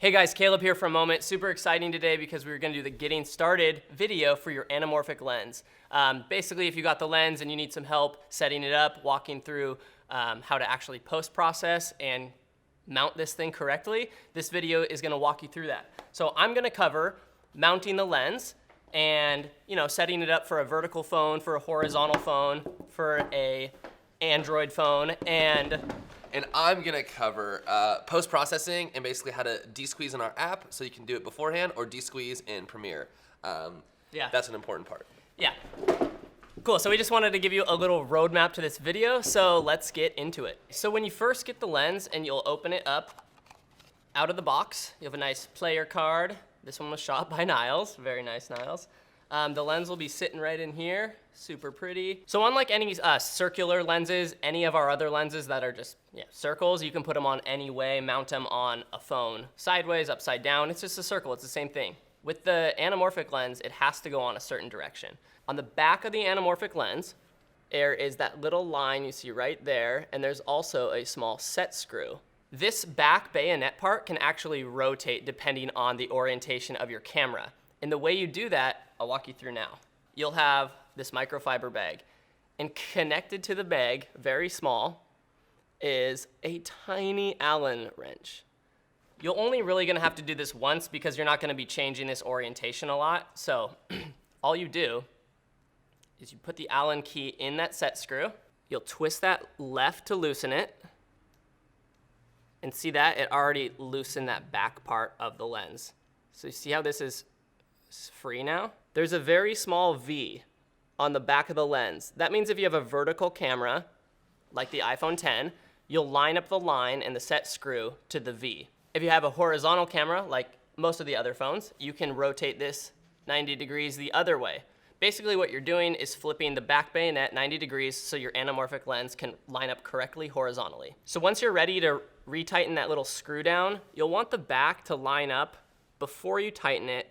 Hey guys, Caleb here for a moment. Super exciting today because we're gonna do the getting started video for your anamorphic lens. Basically, if you got the lens and you need some help setting it up, walking through how to actually post-process and mount this thing correctly, this video is gonna walk you through that. So I'm gonna cover mounting the lens and setting it up for a vertical phone, for a horizontal phone, for a Android phone, and I'm gonna cover post-processing and basically how to de-squeeze in our app so you can do it beforehand or de-squeeze in Premiere. Yeah. That's an important part. Yeah. Cool, so we just wanted to give you a little roadmap to this video, so let's get into it. So when you first get the lens and you'll open it up out of the box, you have a nice player card. This one was shot by Niles, very nice Niles. The lens will be sitting right in here, super pretty. So unlike any circular lenses, any of our other lenses that are just circles, you can put them on any way, mount them on a phone, sideways, upside down, it's just a circle, it's the same thing. With the anamorphic lens, it has to go on a certain direction. On the back of the anamorphic lens, there is that little line you see right there, and there's also a small set screw. This back bayonet part can actually rotate depending on the orientation of your camera. And the way you do that, I'll walk you through now. You'll have this microfiber bag, and connected to the bag, very small, is a tiny Allen wrench. You're only really gonna have to do this once because you're not gonna be changing this orientation a lot. So all you do is you put the Allen key in that set screw, you'll twist that left to loosen it, and see that? It already loosened that back part of the lens. So you see how this is free now? There's a very small V on the back of the lens. That means if you have a vertical camera, like the iPhone 10, you'll line up the line and the set screw to the V. If you have a horizontal camera, like most of the other phones, you can rotate this 90 degrees the other way. Basically what you're doing is flipping the back bayonet 90 degrees so your anamorphic lens can line up correctly horizontally. So once you're ready to retighten that little screw down, you'll want the back to line up before you tighten it.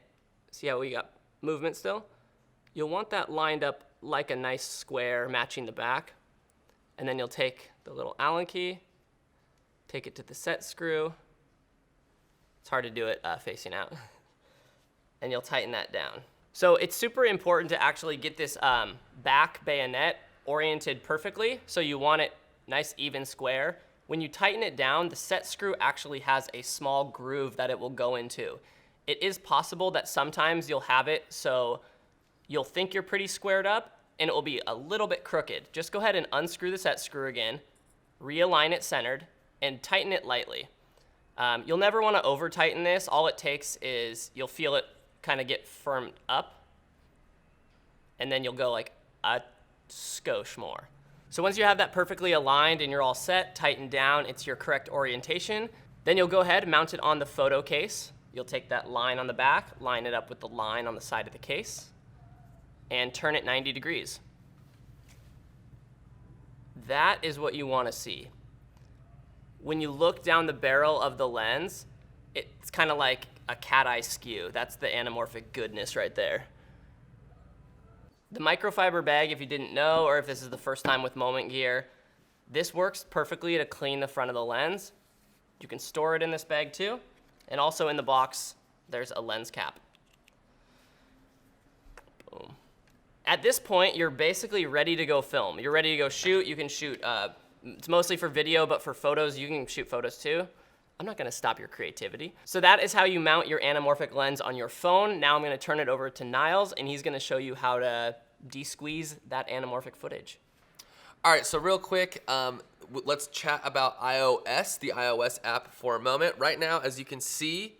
See how we got movement still? You'll want that lined up like a nice square matching the back. And then you'll take the little Allen key, take it to the set screw. It's hard to do it facing out. And you'll tighten that down. So it's super important to actually get this back bayonet oriented perfectly. So you want it nice, even square. When you tighten it down, the set screw actually has a small groove that it will go into. It is possible that sometimes you'll have it so you'll think you're pretty squared up and it will be a little bit crooked. Just go ahead and unscrew the set screw again, realign it centered, and tighten it lightly. You'll never want to over tighten this. All it takes is you'll feel it kind of get firmed up, and then you'll go like a skosh more. So once you have that perfectly aligned and you're all set, tightened down, it's your correct orientation, then you'll go ahead and mount it on the photo case. You'll take that line on the back, line it up with the line on the side of the case, and turn it 90 degrees. That is what you want to see. When you look down the barrel of the lens, it's kind of like a cat eye skew. That's the anamorphic goodness right there. The microfiber bag, if you didn't know, or if this is the first time with Moment Gear, this works perfectly to clean the front of the lens. You can store it in this bag too. And also in the box, there's a lens cap. Boom. At this point, you're basically ready to go film. You're ready to go shoot. You can shoot, it's mostly for video, but for photos, you can shoot photos too. I'm not gonna stop your creativity. So that is how you mount your anamorphic lens on your phone. Now I'm gonna turn it over to Niles, and he's gonna show you how to de-squeeze that anamorphic footage. All right, so real quick, let's chat about iOS, the iOS app for a moment. Right now, as you can see,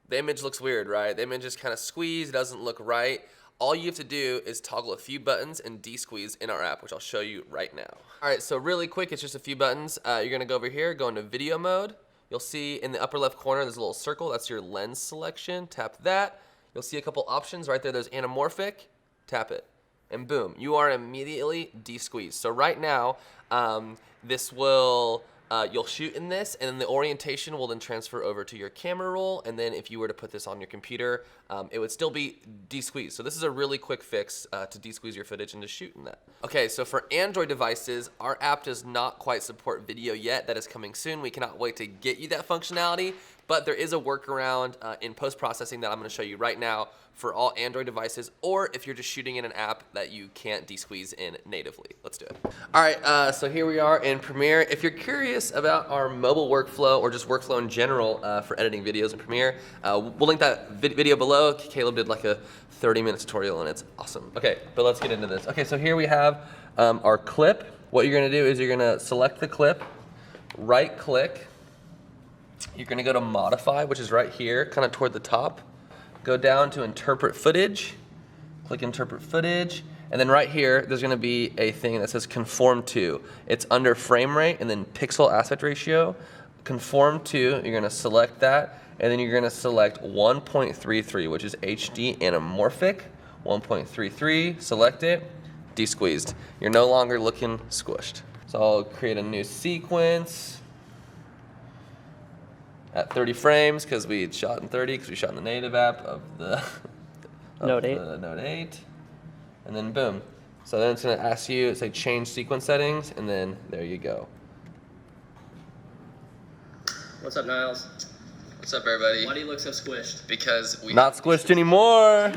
the image looks weird, right? The image is kind of squeezed, it doesn't look right. All you have to do is toggle a few buttons and de-squeeze in our app, which I'll show you right now. All right, so really quick, it's just a few buttons. You're gonna go over here, go into video mode. You'll see in the upper left corner, there's a little circle, that's your lens selection. Tap that. You'll see a couple options right there. There's anamorphic, tap it. And boom, you are immediately de-squeezed. So right now, this will, you'll shoot in this, and then the orientation will then transfer over to your camera roll, and then if you were to put this on your computer, it would still be de-squeezed. So this is a really quick fix to de-squeeze your footage and to shoot in that. Okay, so for Android devices, our app does not quite support video yet. That is coming soon. We cannot wait to get you that functionality, but there is a workaround in post-processing that I'm gonna show you right now for all Android devices, or if you're just shooting in an app that you can't de-squeeze in natively. Let's do it. All right, so here we are in Premiere. If you're curious about our mobile workflow or just workflow in general for editing videos in Premiere, we'll link that video below. Caleb did like a 30-minute tutorial and it's awesome. Okay, but let's get into this. Okay, so here we have our clip. What you're gonna do is you're gonna select the clip, right click, you're gonna go to modify, which is right here, kind of toward the top. Go down to interpret footage, click interpret footage, and then right here, there's gonna be a thing that says conform to. It's under frame rate and then pixel aspect ratio. Conform to, you're gonna select that, and then you're gonna select 1.33, which is HD anamorphic. 1.33, select it, de-squeezed. You're no longer looking squished. So I'll create a new sequence at 30 frames because we shot in 30 because we shot in the native app of the Note 8. Note 8. And then boom. So then it's gonna ask you, say change sequence settings, and then there you go. What's up, Niles? What's up, everybody? Why do you look so squished? Because we Not squished anymore.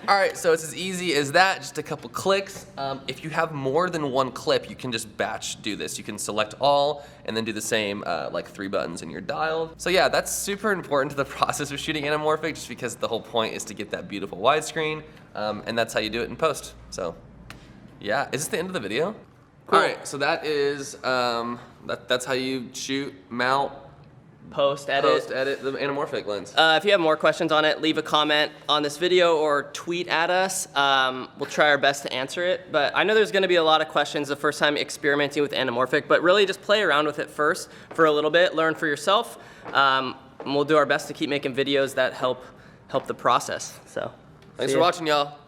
All right, so it's as easy as that, just a couple clicks. If you have more than one clip, you can just batch do this. You can select all and then do the same, like 3 buttons and you're dialed. So yeah, that's super important to the process of shooting anamorphic, just because the whole point is to get that beautiful widescreen, and that's how you do it in post. So yeah, is this the end of the video? Cool. All right, so that is, that's how you shoot, mount, Post-edit the anamorphic lens. If you have more questions on it, leave a comment on this video or tweet at us. We'll try our best to answer it. But I know there's gonna be a lot of questions the first time experimenting with anamorphic, but really just play around with it first for a little bit, learn for yourself. And we'll do our best to keep making videos that help the process. So, Thanks for watching, y'all.